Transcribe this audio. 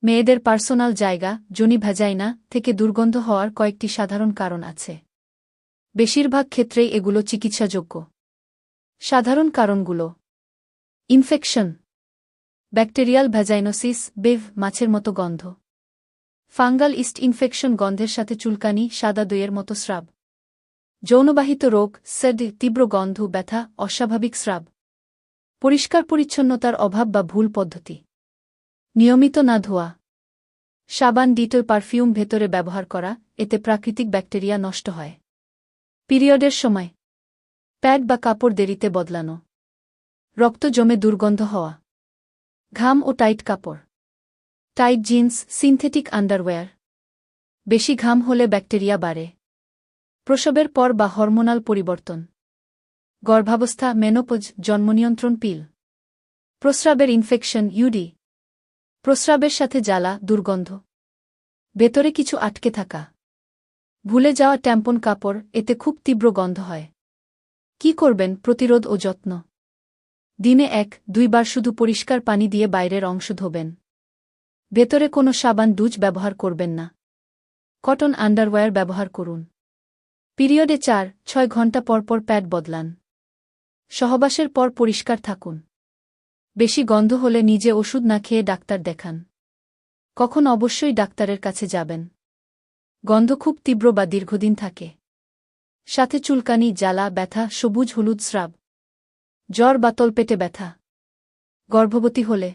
মেয়েদের পার্সোনাল জায়গা যোনি ভ্যাজাইনা থেকে দুর্গন্ধ হওয়ার কয়েকটি সাধারণ কারণ আছে। বেশিরভাগ ক্ষেত্রেই এগুলো চিকিৎসাযোগ্য। সাধারণ কারণগুলো: ইনফেকশন, ব্যাকটেরিয়াল ভ্যাজাইনোসিস, বেভ মাছের মতো গন্ধ, ফাঙ্গাল ইস্ট ইনফেকশন গন্ধের সাথে চুলকানি, সাদা দইয়ের মতো স্রাব, যৌনবাহিত রোগ, সেড, তীব্র গন্ধ, ব্যথা, অস্বাভাবিক স্রাব, পরিষ্কার পরিচ্ছন্নতার অভাব বা ভুল পদ্ধতি, নিয়মিত না ধোয়া, সাবান, ডিটল, পারফিউম ভেতরে ব্যবহার করা, এতে প্রাকৃতিক ব্যাকটেরিয়া নষ্ট হয়। পিরিয়ডের সময় প্যাড বা কাপড় দেরিতে বদলানো, রক্ত জমে দুর্গন্ধ হওয়া, ঘাম ও টাইট কাপড়, টাইট জিন্স, সিনথেটিক আন্ডারওয়্যার, বেশি ঘাম হলে ব্যাকটেরিয়া বাড়ে, প্রসবের পর বা হরমোনাল পরিবর্তন, গর্ভাবস্থা, মেনোপজ, জন্মনিয়ন্ত্রণ পিল, প্রস্রাবের ইনফেকশন, ইউডি, প্রস্রাবের সাথে জ্বালা, দুর্গন্ধ, ভেতরে কিছু আটকে থাকা, ভুলে যাওয়া ট্যাম্পন কাপড়, এতে খুব তীব্র গন্ধ হয়। কি করবেন? প্রতিরোধ ও যত্ন: দিনে 1-2 বার শুধু পরিষ্কার পানি দিয়ে বাইরের অংশ ধোবেন। ভেতরে কোনো সাবান, ডুজ ব্যবহার করবেন না। কটন আন্ডারওয়্যার ব্যবহার করুন। পিরিয়ডে 4-6 ঘণ্টা পরপর প্যাড বদলান। সহবাসের পর পরিষ্কার থাকুন। বেশি গন্ধ হলে নিজে ওষুধ না খেয়ে ডাক্তার দেখান। কখন অবশ্যই ডাক্তারের কাছে যাবেন? গন্ধ খুব তীব্র বা দীর্ঘদিন থাকে, সাথে চুলকানি, জ্বালা, ব্যথা, সবুজ হলুদ স্রাব, জ্বর বা তলপেটে ব্যথা, গর্ভবতী হলে